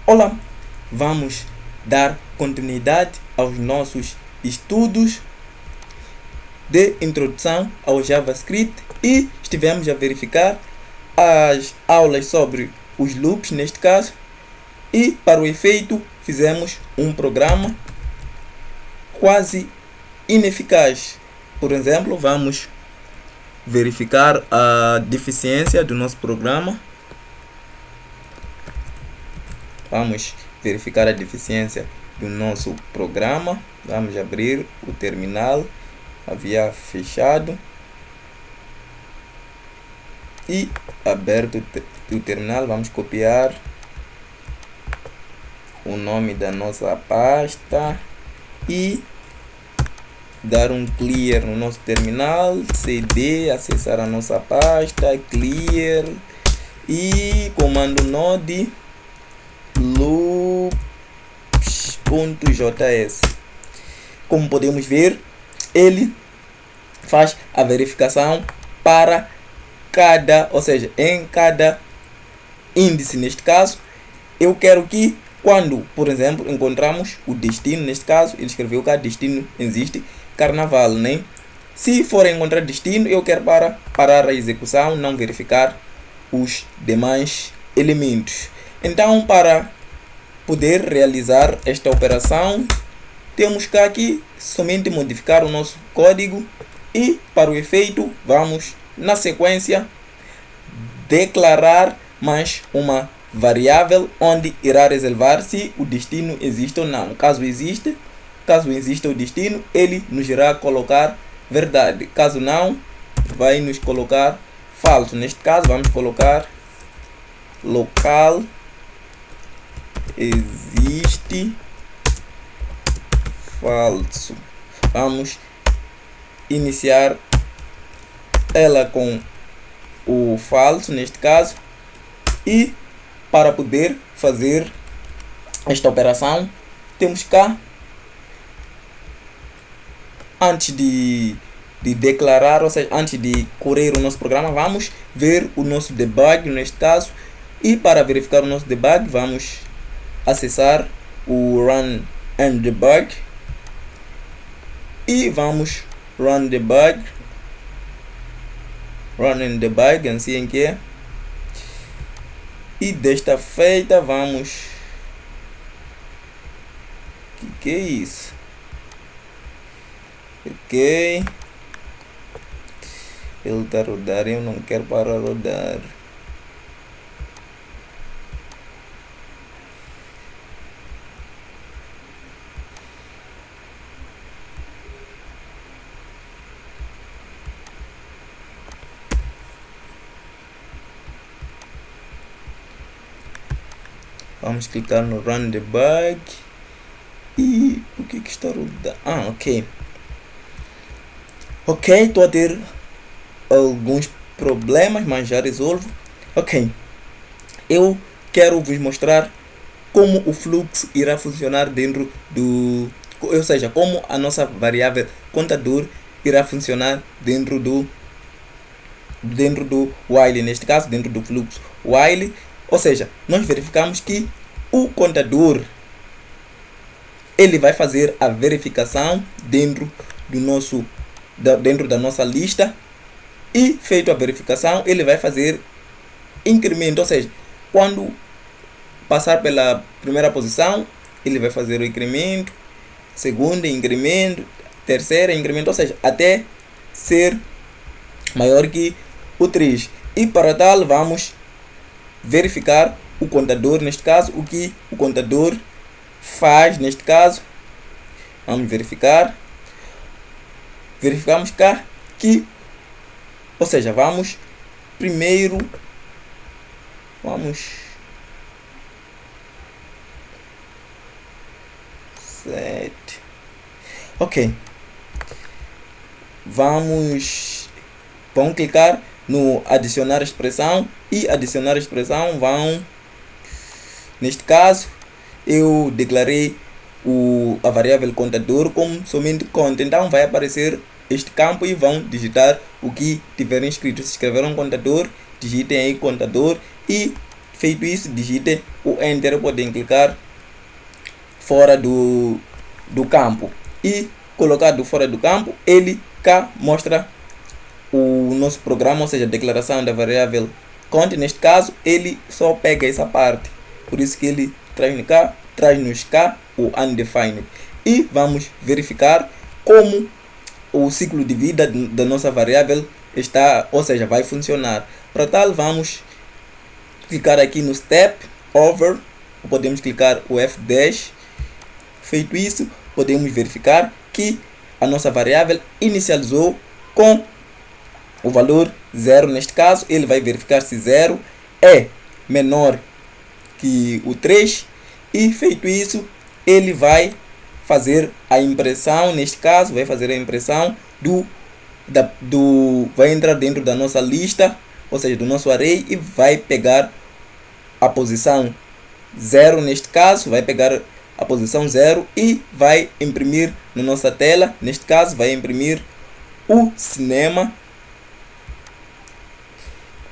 Olá, vamos dar continuidade aos nossos estudos de introdução ao JavaScript e estivemos a verificar as aulas sobre os loops neste caso, e para o efeito fizemos um programa quase ineficaz. Por exemplo, vamos verificar a deficiência do nosso programa. Vamos verificar a deficiência do nosso programa. Vamos abrir o terminal. Havia fechado e aberto o terminal. Vamos copiar o nome da nossa pasta e dar um clear no nosso terminal, cd, acessar a nossa pasta, clear e comando node loops.js. Como podemos ver, ele faz a verificação para cada, ou seja, em cada índice. Neste caso, eu quero que quando, por exemplo, encontramos o destino, neste caso, ele escreveu que destino existe, carnaval, né? Se for encontrar destino, eu quero parar a execução, não verificar os demais elementos. Então, para poder realizar esta operação, temos que aqui somente modificar o nosso código e, para o efeito, vamos na sequência declarar mais uma variável onde irá reservar se o destino existe ou não. Caso exista o destino, ele nos irá colocar verdade. Caso não, vai nos colocar falso. Neste caso, vamos colocar local existe falso. Vamos iniciar ela com o falso neste caso, e para poder fazer esta operação temos cá, antes de declarar, ou seja, antes de correr o nosso programa, vamos ver o nosso debug neste caso, e para verificar o nosso debug vamos acessar o run and debug e vamos run debug, assim que é. E desta feita vamos, que é isso? Ok, ele está a rodar, eu não quero parar a rodar. Vamos clicar no Run Debug. E por que está rodando? Ok. Ok, estou a ter alguns problemas, mas já resolvo. Ok. Eu quero vos mostrar como o fluxo irá funcionar dentro do... Ou seja, como a nossa variável contador irá funcionar dentro do while, neste caso, dentro do fluxo while. Ou seja, nós verificamos que o contador ele vai fazer a verificação dentro da nossa lista, e feito a verificação ele vai fazer incremento, ou seja, quando passar pela primeira posição ele vai fazer o incremento, segunda incremento, terceira incremento, ou seja, até ser maior que o 3. E para tal vamos verificar o contador, neste caso, o que o contador faz neste caso. Vamos verificamos cá que, ou seja, vamos primeiro set. Ok, vamos clicar no adicionar expressão, e adicionar expressão neste caso eu declarei a variável contador como somente conta, então vai aparecer este campo e vão digitar o que tiverem escrito. Se escreveram contador, digitem aí contador e Feito isso, digite o Enter, podem clicar fora do campo. E colocado fora do campo, ele cá mostra o nosso programa, ou seja, a declaração da variável count. Neste caso, ele só pega essa parte. Por isso que ele traz-nos cá o undefined. E vamos verificar como o ciclo de vida da nossa variável está, ou seja, vai funcionar. Para tal, vamos clicar aqui no Step Over, podemos clicar o F10. Feito isso, podemos verificar que a nossa variável inicializou com o valor 0. Neste caso, ele vai verificar se 0 é menor que o 3. E feito isso, ele vai fazer a impressão. Neste caso, vai fazer a impressão vai entrar dentro da nossa lista, ou seja, do nosso array, e vai pegar a posição 0. Neste caso, vai pegar a posição 0 e vai imprimir na nossa tela. Neste caso, vai imprimir o cinema.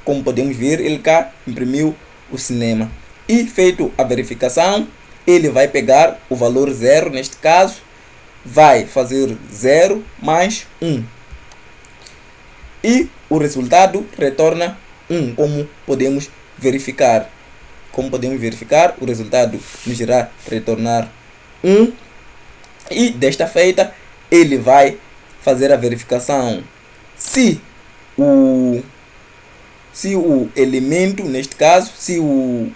Como podemos ver, ele cá imprimiu o cinema. E feito a verificação, ele vai pegar o valor 0. Neste caso, vai fazer 0 mais 1. E o resultado retorna 1, como podemos verificar. O resultado nos irá retornar 1. E desta feita, ele vai fazer a verificação se o elemento, neste caso, se o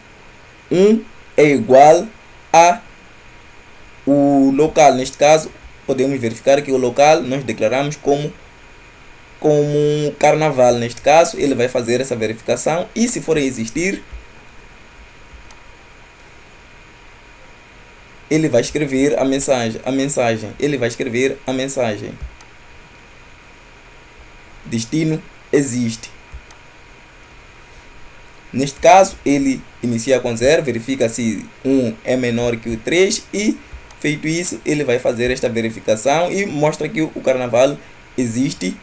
1 é igual a o local. Neste caso, podemos verificar que o local nós declaramos como carnaval. Neste caso, ele vai fazer essa verificação, e se for existir, ele vai escrever a mensagem. Ele vai escrever a mensagem: destino existe. Neste caso, ele inicia com 0, verifica se 1 é menor que o 3, e feito isso, ele vai fazer esta verificação e mostra que o carnaval existe.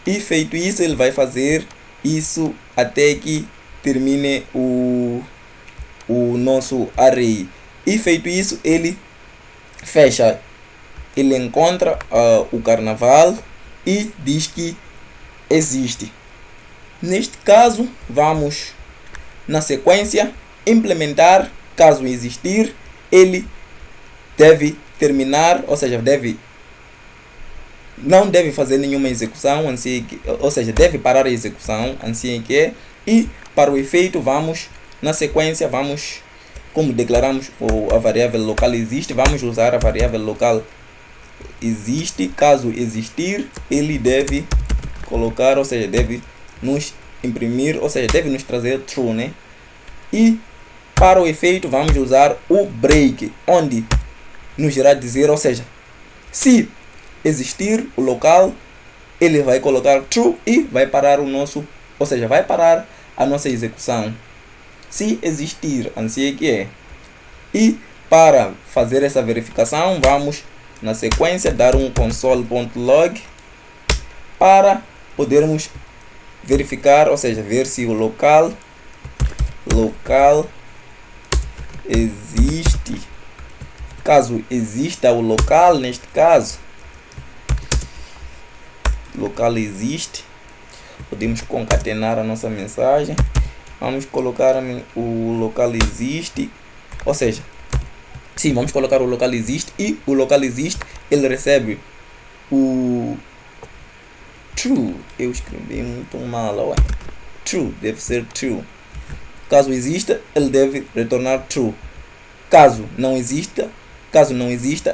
E feito isso, ele vai fazer isso até que termine o nosso array. E feito isso, ele fecha. Ele encontra o carnaval e diz que existe. Neste caso, vamos na sequência implementar. Caso existir, ele deve terminar, ou seja, não deve fazer nenhuma execução, ou seja, deve parar a execução assim que. E para o efeito, vamos na sequência, como declaramos a variável local existe, vamos usar a variável local existe. Caso existir, ele deve colocar, ou seja, deve nos imprimir, ou seja, deve nos trazer true, né? E para o efeito, vamos usar o break, onde nos irá dizer, ou seja, se existir o local, ele vai colocar true e vai parar vai parar a nossa execução. Se existir, assim é que é. E para fazer essa verificação, vamos na sequência dar um console.log para podermos verificar, ou seja, ver se o local existe. Caso exista o local, neste caso, local existe, podemos concatenar a nossa mensagem. Vamos colocar o local existe, ou seja, sim, vamos colocar o local existe, e o local existe, ele recebe o true. Eu escrevi muito mal, ué. True, deve ser true. Caso exista, ele deve retornar true. Caso não exista,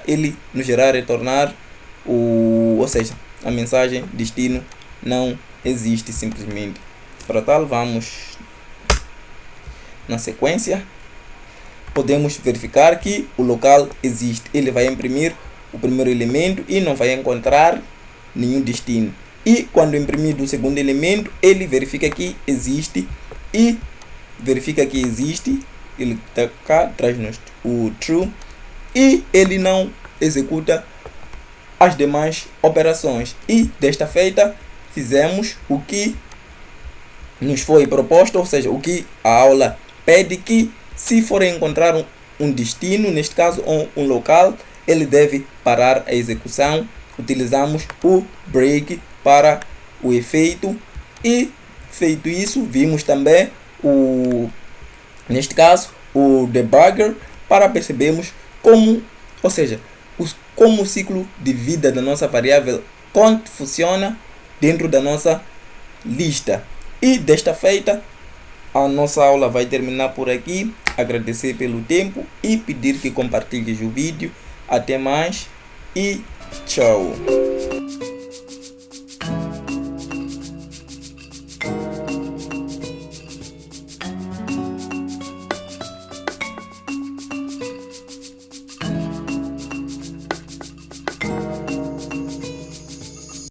ele nos irá retornar ou seja, a mensagem destino não existe simplesmente. Para tal, vamos na sequência. Podemos verificar que o local existe. Ele vai imprimir o primeiro elemento e não vai encontrar nenhum destino. E quando imprimir o segundo elemento, ele verifica que existe e verifica que existe. Ele está cá, traz-nos o true e ele não executa as demais operações. E desta feita, fizemos o que nos foi proposto, ou seja, o que a aula pede, que se for encontrar um destino, neste caso um local, ele deve parar a execução. Utilizamos o break para o efeito, e feito isso, vimos também neste caso o debugger, para percebermos como, ou seja, como o ciclo de vida da nossa variável count funciona dentro da nossa lista. E desta feita, a nossa aula vai terminar por aqui. Agradecer pelo tempo e pedir que compartilhes o vídeo. Até mais e tchau!